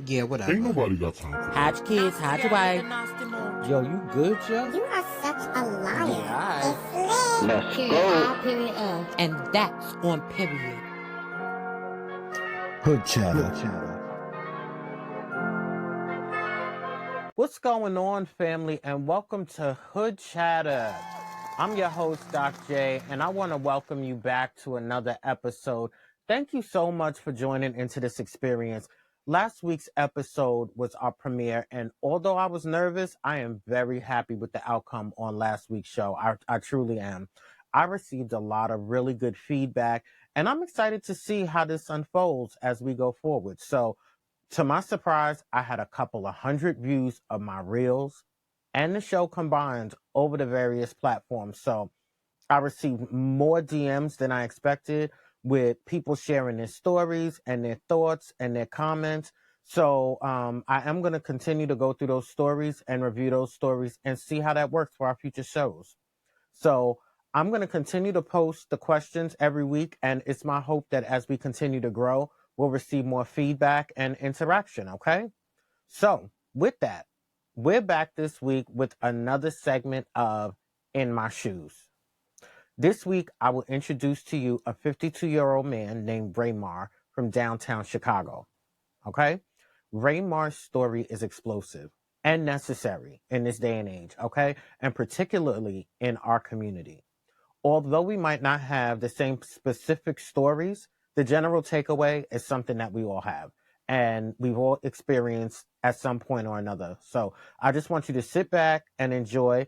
Yeah, whatever. Ain't nobody got time for that. Hide your kids, hide your wife. Yo, you good, Joe? You are such a liar. Yeah, It's lit. Let's period go. I, period L. And that's on period. Hood chatter. What's going on, family, and welcome to Hood Chatter. I'm your host, Doc J, and I want to welcome you back to another episode. Thank you so much for joining into this experience. Last week's episode was our premiere, and although I was nervous, I am very happy with the outcome on last week's show. I truly am. I received a lot of really good feedback, and I'm excited to see how this unfolds as we go forward. So, to my surprise, I had a couple of hundred views of my reels and the show combined over the various platforms. So I received more DMs than I expected, with people sharing their stories and their thoughts and their comments. So I am going to continue to go through those stories and review those stories and see how that works for our future shows. So I'm going to continue to post the questions every week, and it's my hope that as we continue to grow, we'll receive more feedback and interaction, okay? So with that, we're back this week with another segment of In My Shoes. This week, I will introduce to you a 52-year-old man named Raymar from downtown Chicago, okay? Raymar's story is explosive and necessary in this day and age, okay? And particularly in our community. Although we might not have the same specific stories, the general takeaway is something that we all have and we've all experienced at some point or another. So I just want you to sit back and enjoy.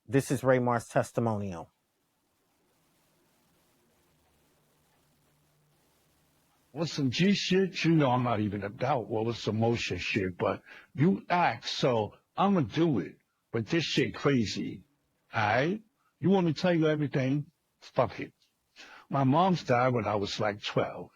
This is Raymar's testimonial. With some G shit, you know I'm not even about well, it's some motion shit, but you act, so I'm gonna do it. But this shit crazy, alright? You want me to tell you everything? Fuck it. My mom's died when I was like 12.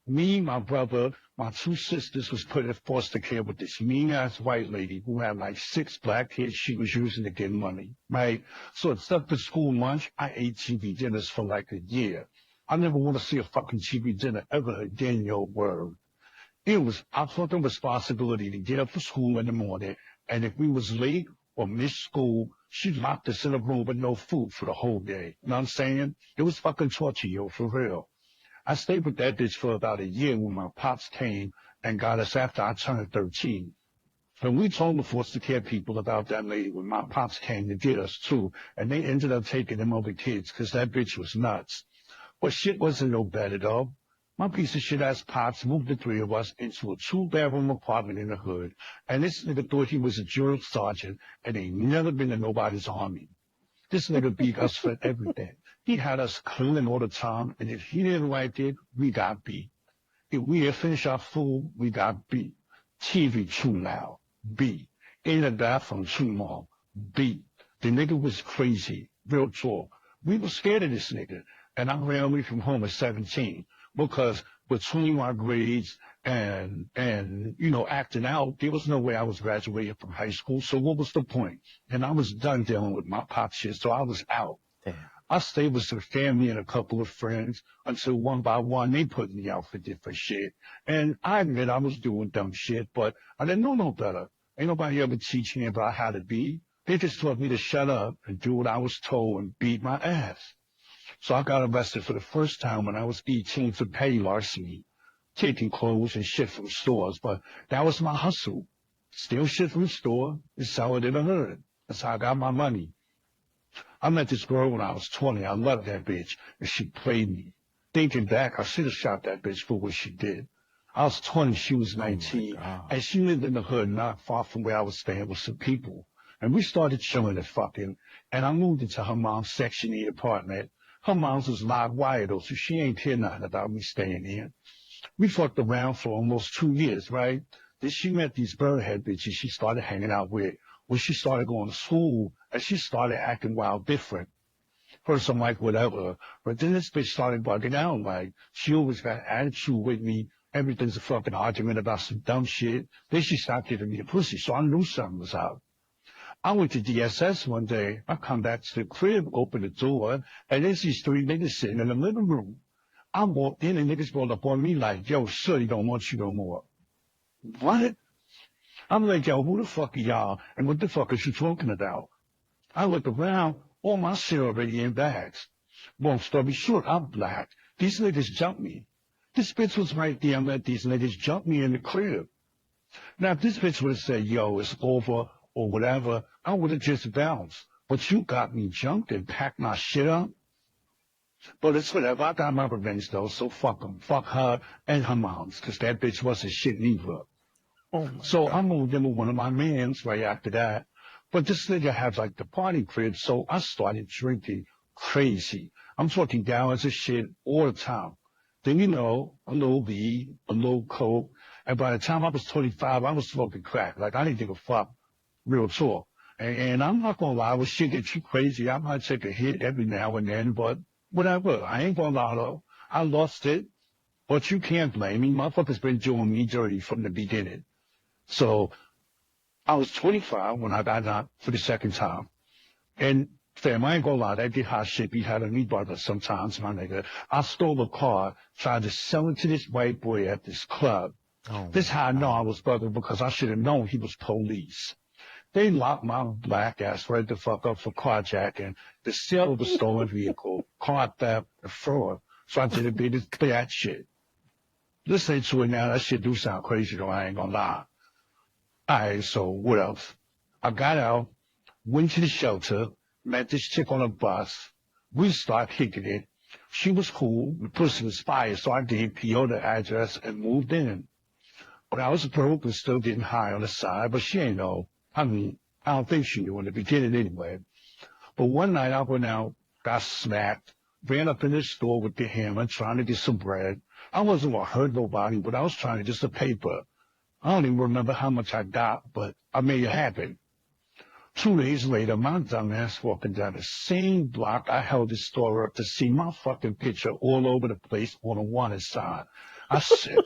Me, my brother, my two sisters was put in foster care with this mean-ass white lady who had like 6 black kids she was using to get money, right? So except for school lunch, I ate TV dinners for like a year. I never want to see a fucking TV dinner ever again, your word. I felt the responsibility to get up for school in the morning, and if we was late or missed school, she locked us in a room with no food for the whole day. You know what I'm saying? It was fucking torture, yo, for real. I stayed with that bitch for about a year when my pops came and got us after I turned 13. And we told the foster care people about that lady when my pops came to get us too, and they ended up taking them other kids because that bitch was nuts. But shit wasn't no better though. My piece of shit ass pops moved the 3 of us into a 2-bedroom apartment in the hood, and this nigga thought he was a drill sergeant and ain't never been in nobody's army. This nigga beat us for everything. He had us cleaning all the time, and if he didn't like it, we got beat. If we didn't finish our food, we got beat. TV too loud, beat. In the bathroom too long, beat. The nigga was crazy, real talk. We were scared of this nigga. And I ran away from home at 17 because between my grades and you know, acting out, there was no way I was graduating from high school. So what was the point? And I was done dealing with my pop shit, so I was out. Damn. I stayed with some family and a couple of friends until one by one they put me out for different shit. And I admit I was doing dumb shit, but I didn't know no better. Ain't nobody ever teach me about how to be. They just taught me to shut up and do what I was told and beat my ass. So I got arrested for the first time when I was 18 for petty larceny, taking clothes and shit from stores, but that was my hustle. Steal shit from the store and sell it in the hood. That's how I got my money. I met this girl when I was 20. I loved that bitch, and she played me. Thinking back, I should have shot that bitch for what she did. I was 20, she was 19, and she lived in the hood not far from where I was staying with some people. And we started chilling and fucking, and I moved into her mom's Section E apartment. Her mom's was live wire though, so she ain't hear nothing about me staying here. We fucked around for almost 2 years, right? Then she met these birdhead bitches she started hanging out with. When she started going to school, and she started acting wild different. First I'm like, whatever. But then this bitch started bugging out, like, she always got attitude with me. Everything's a fucking argument about some dumb shit. Then she stopped giving me a pussy, so I knew something was out. I went to DSS one day. I come back to the crib, open the door, and there's these 3 niggas sitting in the living room. I walked in and niggas rolled up on me like, yo, shorty don't want you no more. What? I'm like, yo, who the fuck are y'all? And what the fuck is you talking about? I look around, all my shit already in bags. Long story short, I'm black. These niggas jumped me. This bitch was right there and let these niggas jump me in the crib. Now, if this bitch would have said, yo, it's over or whatever, I would have just bounced. But you got me jumped and packed my shit up. But it's whatever. I got my revenge, though, so fuck them. Fuck her and her moms, because that bitch wasn't shit neither. So I moved in with one of my mans right after that. But this nigga had like the party crib, so I started drinking crazy. I'm talking gallons of shit all the time. Then, you know, a little weed, a little coke. And by the time I was 25, I was smoking crack. Like, I didn't give a fuck. Real talk. And I'm not gonna lie, with shit get you crazy, I might take a hit every now and then, but whatever. I ain't gonna lie though. I lost it. But you can't blame me. Motherfuckers been doing me dirty from the beginning. So I was 25 when I got out for the second time. And fam, I ain't gonna lie, that get hot shit be having me bothered sometimes, my nigga. I stole a car, tried to sell it to this white boy at this club. This how I know I was bothered, because I should have known he was police. They locked my black ass right the fuck up for carjacking, the sale of a stolen vehicle, car theft, and fraud. So I did a bit of that shit. Listening to it now, that shit do sound crazy though, I ain't gonna lie. Alright, so what else? I got out, went to the shelter, met this chick on a bus. We started kicking it. She was cool, the pussy was fire, so I did PO the address and moved in. But I was broke and still getting high on the side, but she ain't know. I mean, I don't think she knew in the beginning anyway. But one night I went out, got smacked, ran up in the store with the hammer trying to get some bread. I wasn't gonna hurt nobody, but I was trying to get some paper. I don't even remember how much I got, but I made it happen. 2 days later, my dumb ass walking down the same block I held the store up to see my fucking picture all over the place on the wanted side. I said,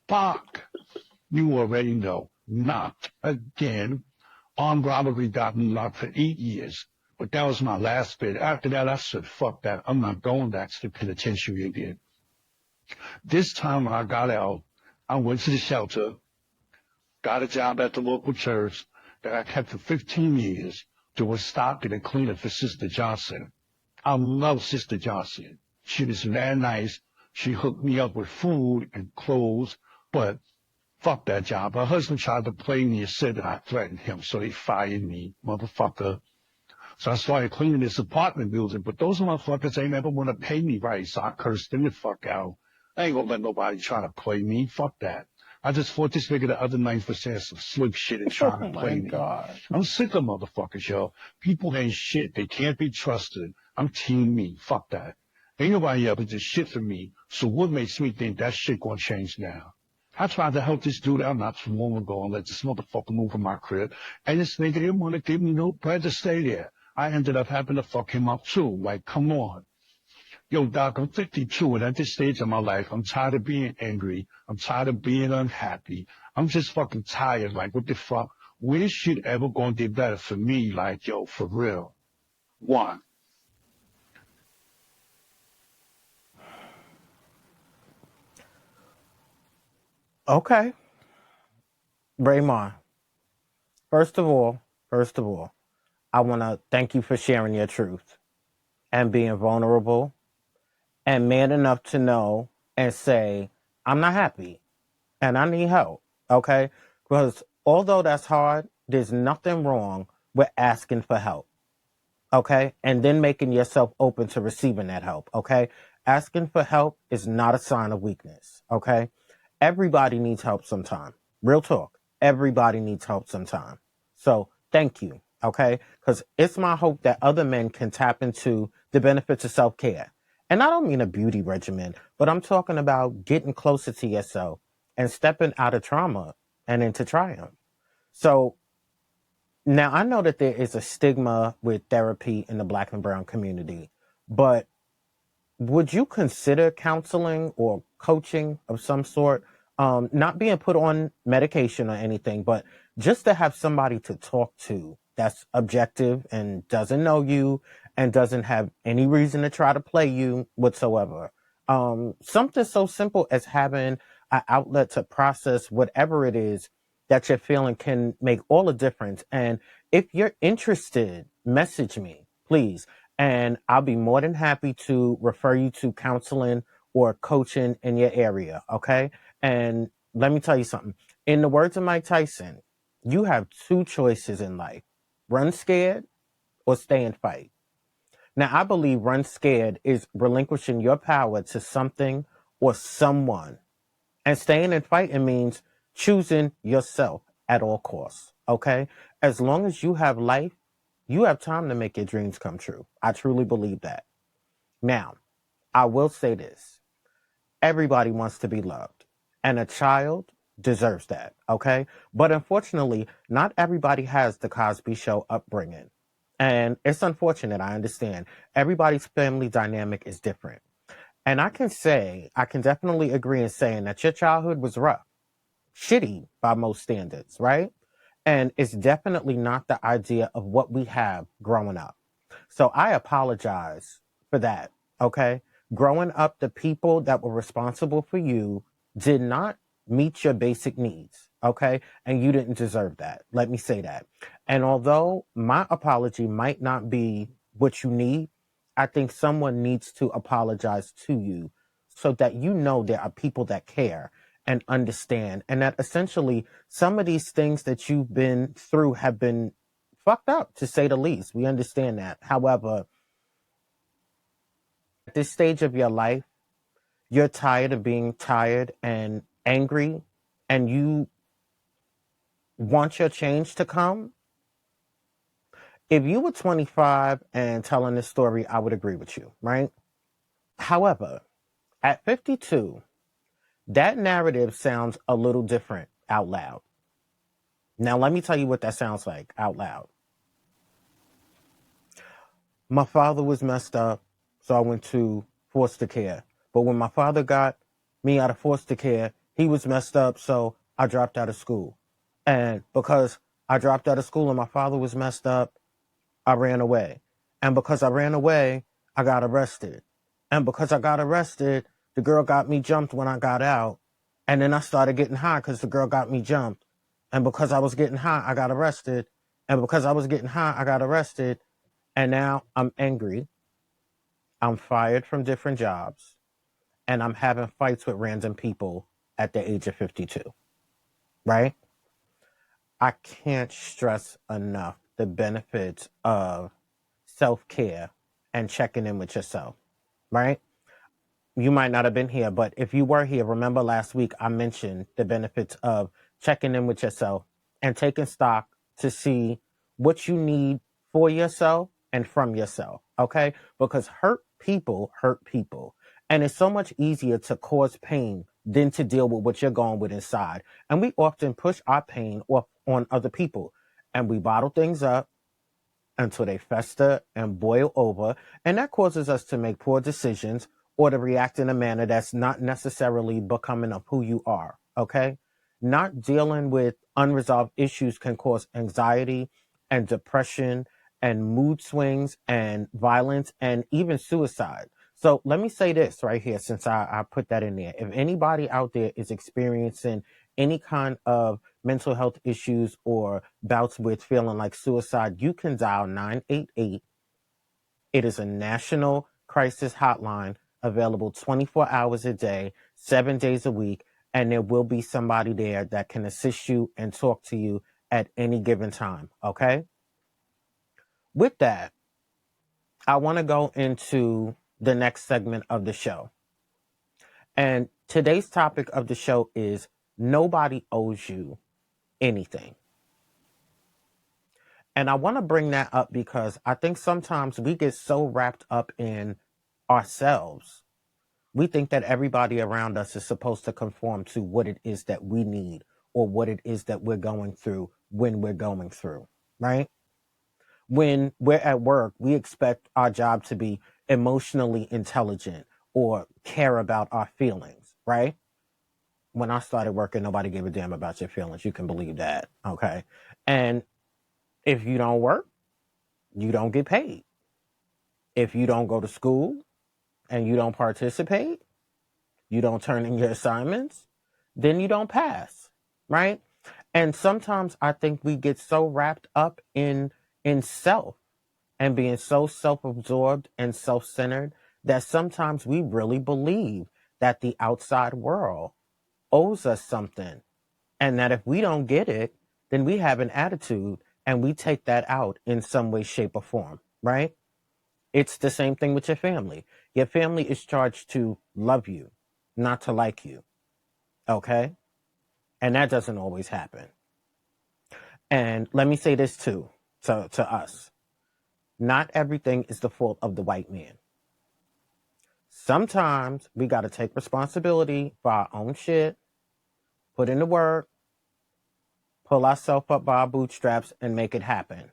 fuck. You already know. Not again. Armed robbery got me locked for 8 years. But that was my last bit. After that, I said, fuck that. I'm not going back to the penitentiary again. This time when I got out, I went to the shelter, got a job at the local church that I kept for 15 years, doing stocking and cleaning for Sister Johnson. I love Sister Johnson. She was very nice. She hooked me up with food and clothes, but fuck that job. Her husband tried to play me and said that I threatened him, so they fired me, motherfucker. So I started cleaning this apartment building, but those motherfuckers ain't never want to pay me right, so I cursed them the fuck out. I ain't gonna let nobody try to play me. Fuck that. I just fought this nigga the other night for saying some slick shit and trying to play me. I'm sick of motherfuckers, yo. People ain't shit. They can't be trusted. I'm team me. Fuck that. Ain't nobody ever did shit for me, so what makes me think that shit gonna change now? I tried to help this dude out not too long ago and let this motherfucker move from my crib, and this nigga didn't want to give me no bread to stay there. I ended up having to fuck him up too. Like, come on. Yo, Doc, I'm 52, and at this stage of my life, I'm tired of being angry. I'm tired of being unhappy. I'm just fucking tired. Like, what the fuck? When is shit ever gonna get better for me? Like, yo, for real. One. Okay. Raymar, first of all, I want to thank you for sharing your truth and being vulnerable and man enough to know and say, I'm not happy and I need help, okay? Because although that's hard, there's nothing wrong with asking for help, okay? And then making yourself open to receiving that help, okay? Asking for help is not a sign of weakness, okay? Everybody needs help sometime. Real talk. Everybody needs help sometime. So thank you, okay? Because it's my hope that other men can tap into the benefits of self-care. And I don't mean a beauty regimen, but I'm talking about getting closer to yourself and stepping out of trauma and into triumph. So now I know that there is a stigma with therapy in the Black and brown community, but would you consider counseling or coaching of some sort? Not being put on medication or anything, but just to have somebody to talk to that's objective and doesn't know you and doesn't have any reason to try to play you whatsoever. Something so simple as having an outlet to process whatever it is that you're feeling can make all the difference. And if you're interested, message me, please. And I'll be more than happy to refer you to counseling or coaching in your area. Okay. And let me tell you something. In the words of Mike Tyson, you have two choices in life: run scared or stay and fight. Now, I believe run scared is relinquishing your power to something or someone. And staying and fighting means choosing yourself at all costs. Okay? As long as you have life, you have time to make your dreams come true. I truly believe that. Now, I will say this: everybody wants to be loved, and a child deserves that. Okay? But unfortunately, not everybody has the Cosby Show upbringing. And it's unfortunate, I understand. Everybody's family dynamic is different. And I can definitely agree in saying that your childhood was rough, shitty by most standards, right? And it's definitely not the idea of what we have growing up. So I apologize for that, okay? Growing up, the people that were responsible for you did not meet your basic needs, okay? And you didn't deserve that. Let me say that. And although my apology might not be what you need, I think someone needs to apologize to you so that you know there are people that care and understand, and that essentially some of these things that you've been through have been fucked up, to say the least. We understand that. However, at this stage of your life, you're tired of being tired and angry, and you want your change to come. If you were 25 and telling this story, I would agree with you, right? However, at 52, that narrative sounds a little different out loud. Now, let me tell you what that sounds like out loud. My father was messed up, so I went to foster care. But when my father got me out of foster care, he was messed up, so I dropped out of school. And because I dropped out of school and my father was messed up, I ran away. And because I ran away, I got arrested. And because I got arrested, the girl got me jumped when I got out. And then I started getting high because the girl got me jumped. And because I was getting high, I got arrested. And because I was getting high, I got arrested. And now I'm angry. I'm fired from different jobs. And I'm having fights with random people at the age of 52. Right? I can't stress enough the benefits of self-care and checking in with yourself, right? You might not have been here, but if you were here, remember last week I mentioned the benefits of checking in with yourself and taking stock to see what you need for yourself and from yourself, okay? Because hurt people hurt people. And it's so much easier to cause pain than to deal with what you're going with inside. And we often push our pain off on other people, and we bottle things up until they fester and boil over. And that causes us to make poor decisions or to react in a manner that's not necessarily becoming of who you are. Okay. Not dealing with unresolved issues can cause anxiety and depression and mood swings and violence and even suicide. So let me say this right here, since I put that in there. If anybody out there is experiencing any kind of mental health issues or bouts with feeling like suicide, you can dial 988. It is a national crisis hotline available 24 hours a day, 7 days a week, and there will be somebody there that can assist you and talk to you at any given time, okay? With that, I want to go into the next segment of the show. And today's topic of the show is nobody owes you anything. And I want to bring that up because I think sometimes we get so wrapped up in ourselves. We think that everybody around us is supposed to conform to what it is that we need or what it is that we're going through when we're going through, right? When we're at work, we expect our job to be emotionally intelligent or care about our feelings, right? When I started working, nobody gave a damn about your feelings. You can believe that, okay? And if you don't work, you don't get paid. If you don't go to school and you don't participate, you don't turn in your assignments, then you don't pass, right? And sometimes I think we get so wrapped up in self and being so self-absorbed and self-centered that sometimes we really believe that the outside world owes us something, and that if we don't get it, then we have an attitude and we take that out in some way, shape, or form, right? It's the same thing with your family. Your family is charged to love you, not to like you, okay? And that doesn't always happen. And let me say this too, to us. Not everything is the fault of the white man. Sometimes we got to take responsibility for our own shit, put in the work, pull ourselves up by our bootstraps, and make it happen.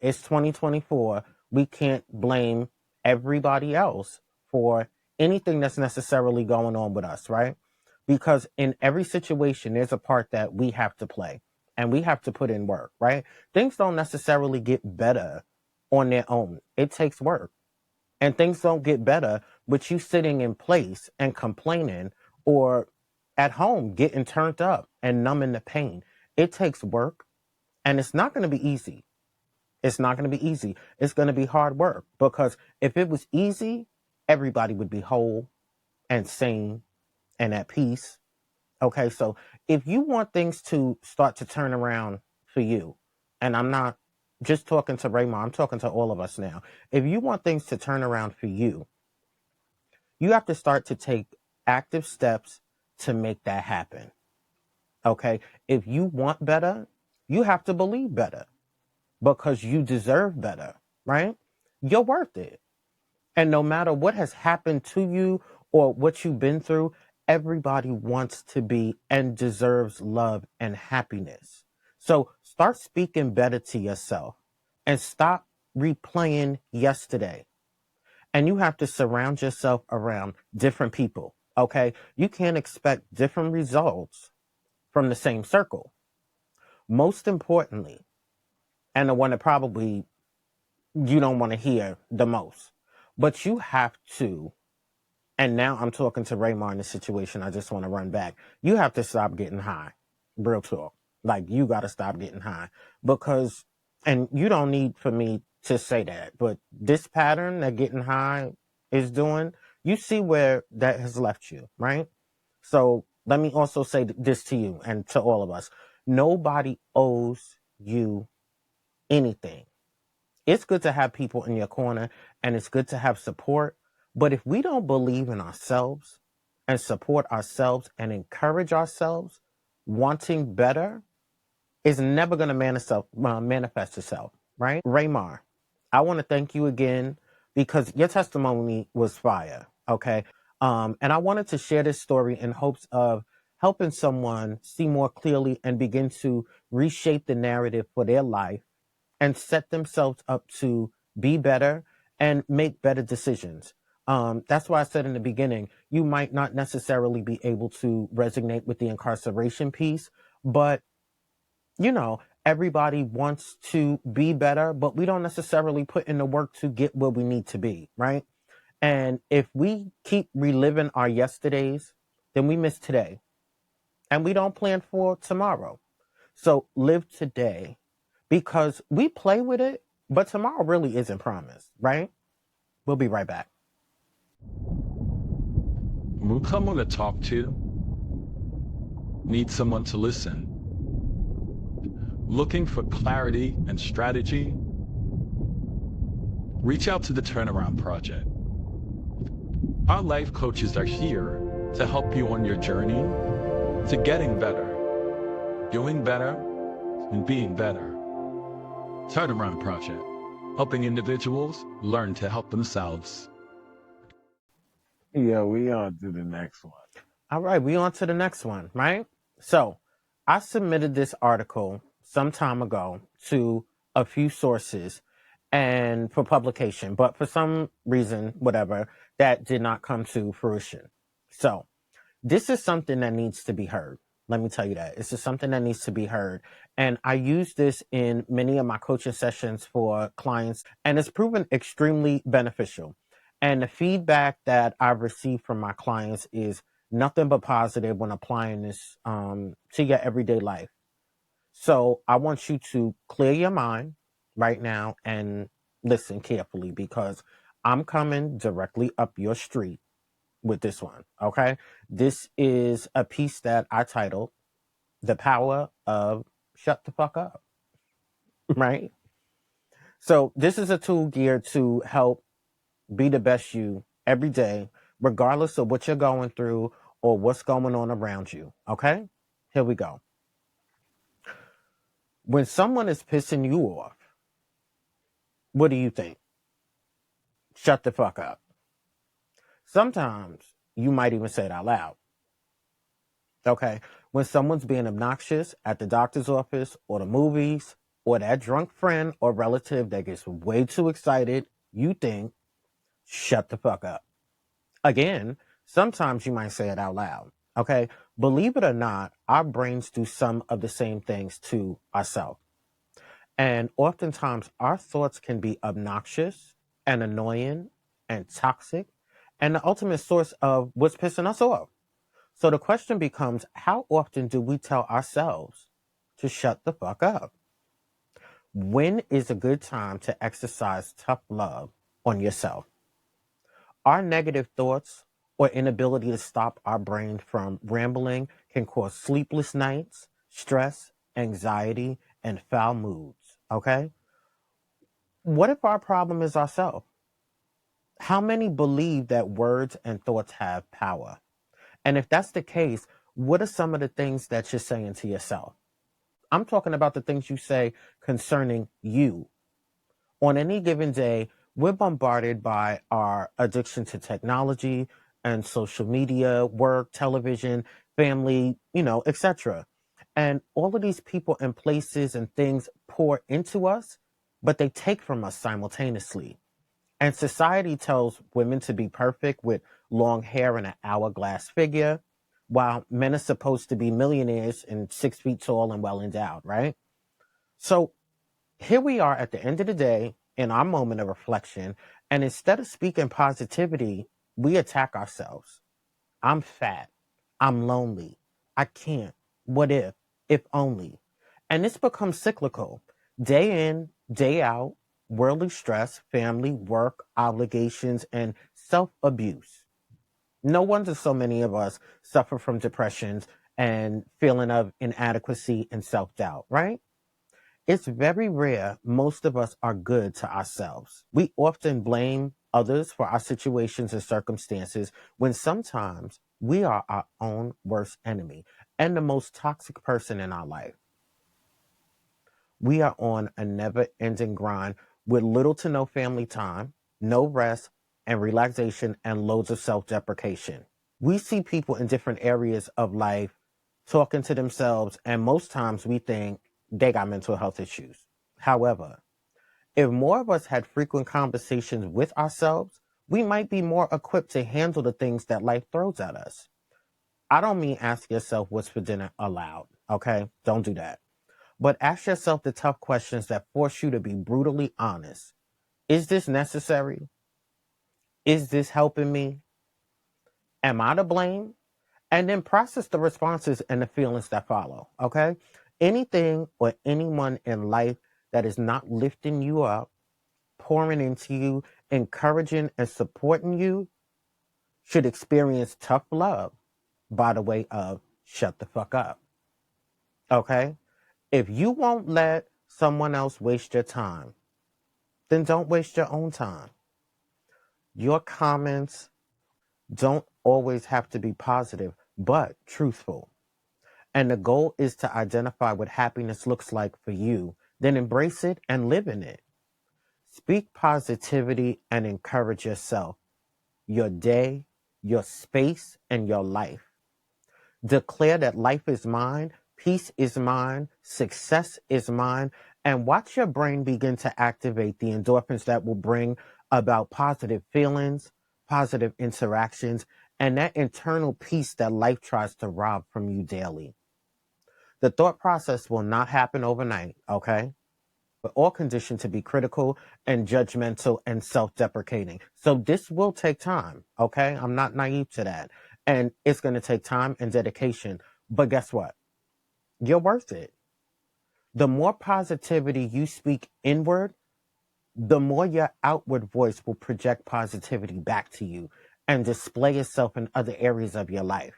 It's 2024. We can't blame everybody else for anything that's necessarily going on with us, right? Because in every situation, there's a part that we have to play and we have to put in work, right? Things don't necessarily get better on their own. It takes work. And things don't get better with you sitting in place and complaining, or at home getting turned up and numbing the pain. It takes work, and it's not going to be easy. It's not going to be easy. It's going to be hard work, because if it was easy, everybody would be whole and sane and at peace. Okay, so if you want things to start to turn around for you, and I'm not just talking to Raymar, I'm talking to all of us now. If you want things to turn around for you, you have to start to take active steps to make that happen. Okay, if you want better, you have to believe better, because you deserve better, right? You're worth it. And no matter what has happened to you or what you've been through, everybody wants to be and deserves love and happiness. So start speaking better to yourself and stop replaying yesterday. And you have to surround yourself around different people, okay? You can't expect different results from the same circle. Most importantly, and the one that probably you don't want to hear the most, but you have to, and now I'm talking to Raymar in this situation, I just want to run back. You have to stop getting high. Real talk. Like, you got to stop getting high, because, and you don't need for me to say that, but this pattern that getting high is doing, you see where that has left you, right? So let me also say this to you and to all of us. Nobody owes you anything. It's good to have people in your corner, and it's good to have support. But if we don't believe in ourselves and support ourselves and encourage ourselves, wanting better is never going to manifest itself, right? Raymar, I want to thank you again, because your testimony was fire, okay? And I wanted to share this story in hopes of helping someone see more clearly and begin to reshape the narrative for their life and set themselves up to be better and make better decisions. That's why I said in the beginning, you might not necessarily be able to resonate with the incarceration piece, but everybody wants to be better, but we don't necessarily put in the work to get where we need to be, right? And if we keep reliving our yesterdays, then we miss today and we don't plan for tomorrow. So live today, because we play with it, but tomorrow really isn't promised, right? We'll be right back. When someone to talk to, need someone to listen. Looking for clarity and strategy? Reach out to the Turnaround Project. Our life coaches are here to help you on your journey to getting better, doing better, and being better. Turnaround Project, helping individuals learn to help themselves. Yeah, we on to the next one. All right, we on to the next one, right? So I submitted this article some time ago to a few sources and for publication, but for some reason, whatever, that did not come to fruition. So this is something that needs to be heard. Let me tell you that. This is something that needs to be heard. And I use this in many of my coaching sessions for clients, and it's proven extremely beneficial. And the feedback that I've received from my clients is Nothing but positive when applying this to your everyday life. So I want you to clear your mind right now and listen carefully because I'm coming directly up your street with this one. Okay. This is a piece that I titled The Power of Shut the Fuck Up. Right. So this is a tool geared to help be the best you every day, regardless of what you're going through or what's going on around you. Okay. Here we go. When someone is pissing you off, what do you think? Shut the fuck up. Sometimes you might even say it out loud. Okay. When someone's being obnoxious at the doctor's office or the movies or that drunk friend or relative that gets way too excited, you think, shut the fuck up. Again, sometimes you might say it out loud. Okay. Believe it or not, our brains do some of the same things to ourselves. And oftentimes our thoughts can be obnoxious and annoying and toxic and the ultimate source of what's pissing us off. So the question becomes, how often do we tell ourselves to shut the fuck up? When is a good time to exercise tough love on yourself? Our negative thoughts or inability to stop our brain from rambling can cause sleepless nights, stress, anxiety, and foul moods. Okay? What if our problem is ourselves? How many believe that words and thoughts have power? And if that's the case, what are some of the things that you're saying to yourself? I'm talking about the things you say concerning you. On any given day, we're bombarded by our addiction to technology and social media, work, television, family, etc. And all of these people and places and things pour into us, but they take from us simultaneously. And society tells women to be perfect with long hair and an hourglass figure, while men are supposed to be millionaires and 6 feet tall and well endowed, right? So here we are at the end of the day in our moment of reflection. And instead of speaking positivity, we attack ourselves. I'm fat. I'm lonely. I can't. What if only? And this becomes cyclical. Day in, day out, worldly stress, family, work, obligations, and self-abuse. No wonder so many of us suffer from depressions and feeling of inadequacy and self-doubt, right? It's very rare most of us are good to ourselves. We often blame others for our situations and circumstances when sometimes we are our own worst enemy and the most toxic person in our life. We are on a never-ending grind with little to no family time, no rest and relaxation, and loads of self-deprecation. We see people in different areas of life talking to themselves, and most times we think they got mental health issues. However, if more of us had frequent conversations with ourselves, we might be more equipped to handle the things that life throws at us. I don't mean ask yourself what's for dinner aloud, okay? Don't do that. But ask yourself the tough questions that force you to be brutally honest. Is this necessary? Is this helping me? Am I to blame? And then process the responses and the feelings that follow, okay? Anything or anyone in life that is not lifting you up, pouring into you, encouraging and supporting you should experience tough love by the way of shut the fuck up, okay? If you won't let someone else waste your time, then don't waste your own time. Your comments don't always have to be positive, but truthful. And the goal is to identify what happiness looks like for you, then embrace it and live in it. Speak positivity and encourage yourself, your day, your space, and your life. Declare that life is mine, peace is mine, success is mine, and watch your brain begin to activate the endorphins that will bring about positive feelings, positive interactions, and that internal peace that life tries to rob from you daily. The thought process will not happen overnight, okay? We're all conditioned to be critical and judgmental and self-deprecating. So this will take time, okay? I'm not naive to that. And it's going to take time and dedication. But guess what? You're worth it. The more positivity you speak inward, the more your outward voice will project positivity back to you and display itself in other areas of your life.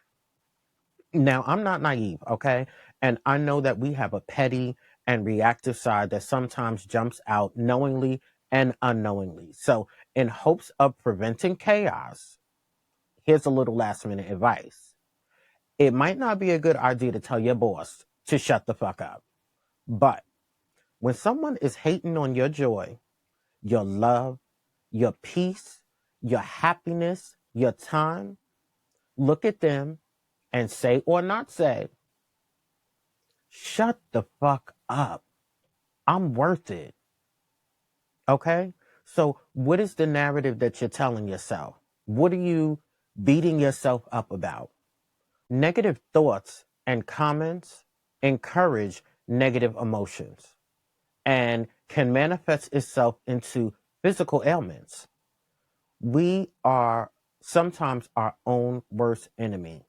Now, I'm not naive, okay? And I know that we have a petty and reactive side that sometimes jumps out knowingly and unknowingly. So, in hopes of preventing chaos, here's a little last minute advice. It might not be a good idea to tell your boss to shut the fuck up. But when someone is hating on your joy, your love, your peace, your happiness, your time, look at them and say or not say, shut the fuck up. I'm worth it. Okay? So, what is the narrative that you're telling yourself? What are you beating yourself up about? Negative thoughts and comments encourage negative emotions and can manifest itself into physical ailments. We are sometimes our own worst enemy.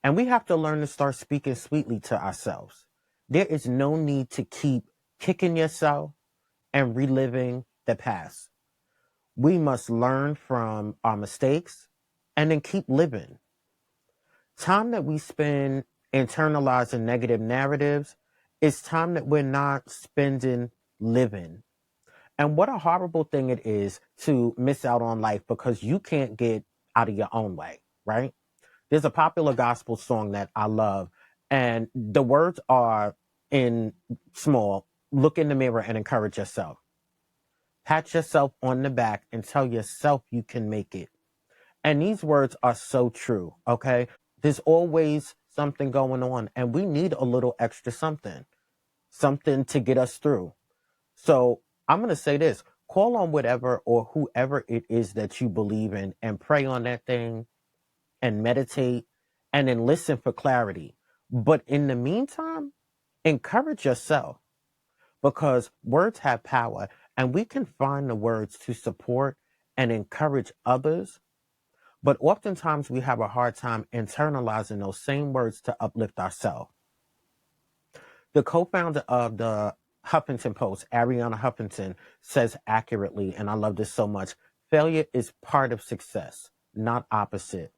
And we have to learn to start speaking sweetly to ourselves. There is no need to keep kicking yourself and reliving the past. We must learn from our mistakes and then keep living. Time that we spend internalizing negative narratives is time that we're not spending living. And what a horrible thing it is to miss out on life because you can't get out of your own way, right? There's a popular gospel song that I love, and the words are in small, look in the mirror and encourage yourself. Pat yourself on the back and tell yourself you can make it. And these words are so true, okay? There's always something going on, and we need a little extra something to get us through. So I'm going to say this, call on whatever or whoever it is that you believe in and pray on that thing and meditate and then listen for clarity. But in the meantime, encourage yourself because words have power and we can find the words to support and encourage others. But oftentimes we have a hard time internalizing those same words to uplift ourselves. The co-founder of the Huffington Post, Ariana Huffington, says accurately, and I love this so much, failure is part of success, not opposite.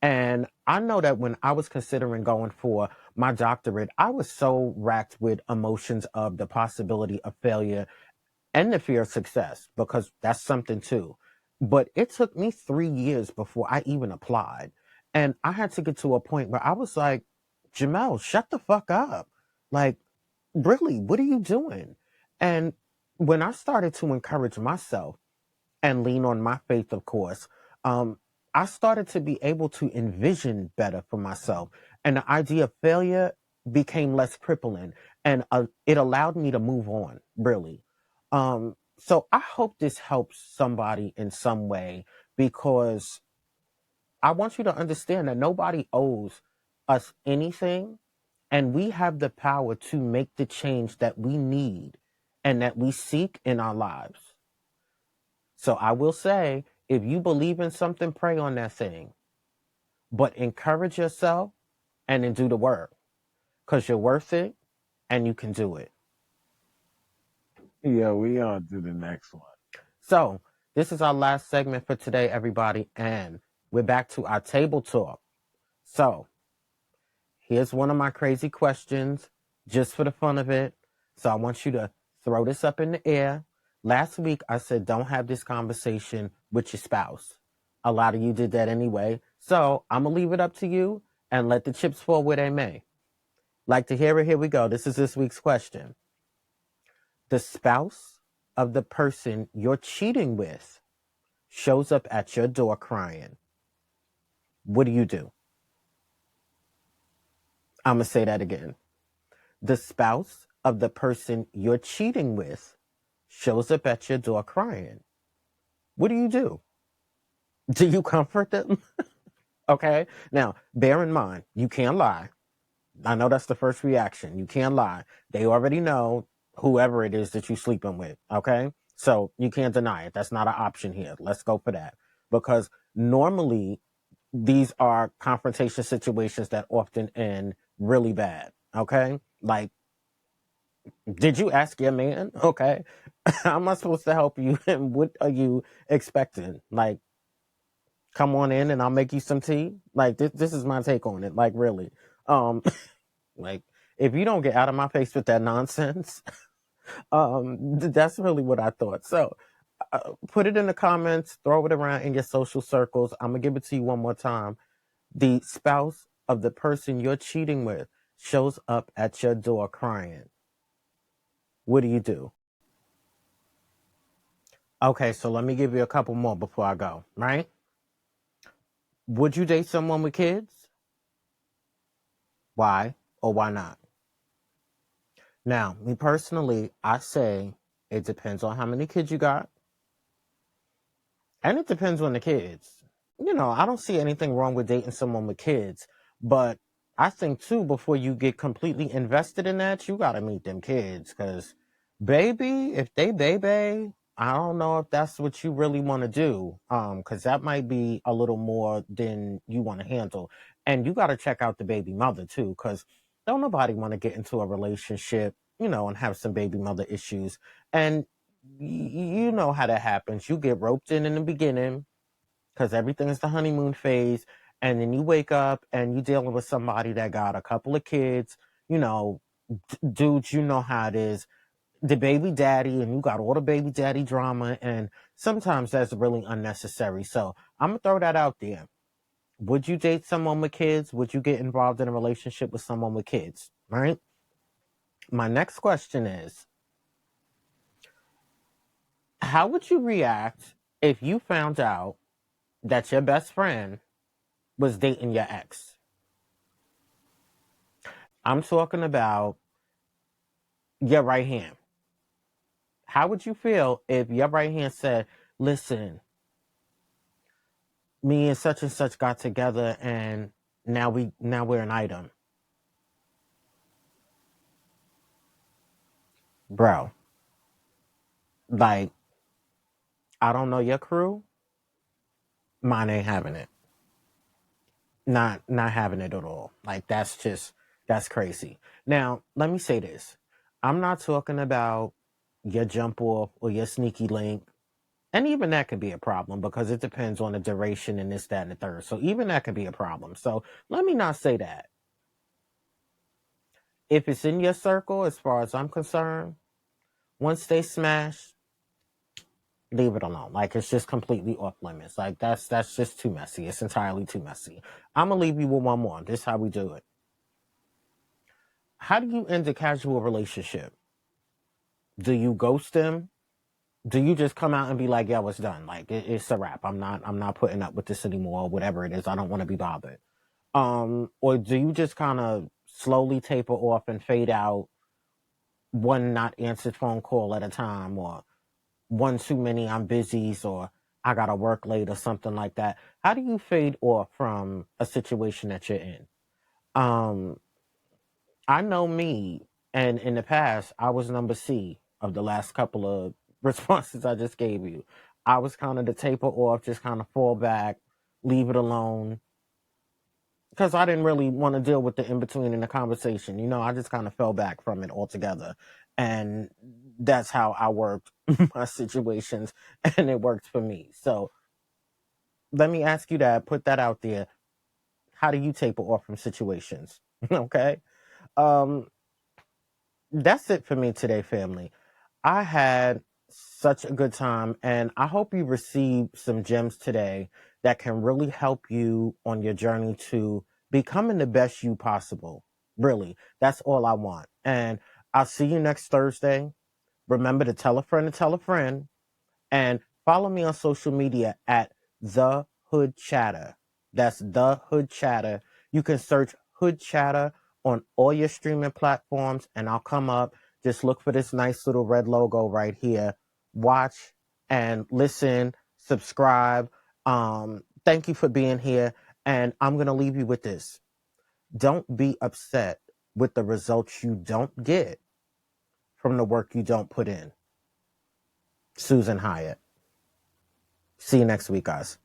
And I know that when I was considering going for my doctorate, I was so racked with emotions of the possibility of failure and the fear of success, because that's something too. But it took me 3 years before I even applied. And I had to get to a point where I was like, Jamel, shut the fuck up. Like, really, what are you doing? And when I started to encourage myself and lean on my faith, of course, I started to be able to envision better for myself. And the idea of failure became less crippling and it allowed me to move on, really. So I hope this helps somebody in some way because I want you to understand that nobody owes us anything. And we have the power to make the change that we need and that we seek in our lives. So I will say, if you believe in something, pray on that thing. But encourage yourself and then do the work because you're worth it and you can do it. Yeah, we on to the next one. So this is our last segment for today, everybody. And we're back to our table talk. So here's one of my crazy questions just for the fun of it. So I want you to throw this up in the air. Last week, I said, don't have this conversation with your spouse. A lot of you did that anyway. So I'm going to leave it up to you and let the chips fall where they may. Like to hear it? Here we go. This is this week's question. The spouse of the person you're cheating with shows up at your door crying. What do you do? I'm going to say that again. The spouse of the person you're cheating with shows up at your door crying. What do you do? Do you comfort them? Okay. Now, bear in mind, you can't lie. I know that's the first reaction. You can't lie. They already know whoever it is that you're sleeping with. Okay. So you can't deny it. That's not an option here. Let's go for that. Because normally these are confrontation situations that often end really bad. Okay? Like, did you ask your man? Okay. How am I supposed to help you? And what are you expecting? Like, come on in and I'll make you some tea? Like, this is my take on it. Like, really. Um, like, if you don't get out of my face with that nonsense, that's really what I thought. So, put it in the comments, throw it around in your social circles. I'm gonna give it to you one more time. The spouse of the person you're cheating with shows up at your door crying. What do? Okay, so let me give you a couple more before I go, right? Would you date someone with kids? Why or why not? Now, me personally, I say it depends on how many kids you got, and it depends on the kids. You know, I don't see anything wrong with dating someone with kids, but I think too, before you get completely invested in that, you gotta meet them kids. Cause baby, if they baby, I don't know if that's what you really want to do. Cause that might be a little more than you want to handle. And you gotta check out the baby mother too, cause don't nobody want to get into a relationship, you know, and have some baby mother issues. And you know how that happens. You get roped in the beginning because everything is the honeymoon phase, and then you wake up and you're dealing with somebody that got a couple of kids, you know, dudes, you know how it is, the baby daddy, and you got all the baby daddy drama, and sometimes that's really unnecessary. So I'm gonna throw that out there. Would you date someone with kids? Would you get involved in a relationship with someone with kids? Right? My next question is, how would you react if you found out that your best friend was dating your ex? I'm talking about your right hand. How would you feel if your right hand said, listen, me and such got together and now we're an item? Bro, like, I don't know your crew. Mine ain't having it. Not having it at all. Like, that's crazy. Now, let me say this. I'm not talking about your jump off or your sneaky link. And even that could be a problem because it depends on the duration and this, that, and the third. So even that could be a problem. So let me not say that. If it's in your circle, as far as I'm concerned, once they smash, leave it alone. Like, it's just completely off limits. Like, that's just too messy. It's entirely too messy. I'm gonna leave you with one more. This is how we do it. How do you end a casual relationship? Do you ghost them? Do you just come out and be like, "Yo, it's done. Like, it's a wrap. I'm not putting up with this anymore. Or whatever it is. I don't want to be bothered." Or do you just kind of slowly taper off and fade out, one not answered phone call at a time, or one too many I'm busy's, or I gotta work late, or something like that? How do you fade off from a situation that you're in? Um, I know me, and in the past, I was number C of the last couple of responses I just gave you. I was kind of the taper off, just kind of fall back, leave it alone, because I didn't really want to deal with the in between in the conversation. You know, I just kind of fell back from it altogether. And that's how I worked my situations, and it worked for me. So let me ask you that, put that out there. How do you taper off from situations? Okay. Um, that's it for me today, family. I had such a good time, and I hope you received some gems today that can really help you on your journey to becoming the best you possible. Really, that's all I want. And I'll see you next Thursday. Remember to tell a friend to tell a friend, and follow me on social media at The Hood Chatter. That's The Hood Chatter. You can search Hood Chatter on all your streaming platforms, and I'll come up. Just look for this nice little red logo right here. Watch and listen, subscribe. Thank you for being here. And I'm going to leave you with this. Don't be upset with the results you don't get from the work you don't put in. Susan Hyatt. See you next week, guys.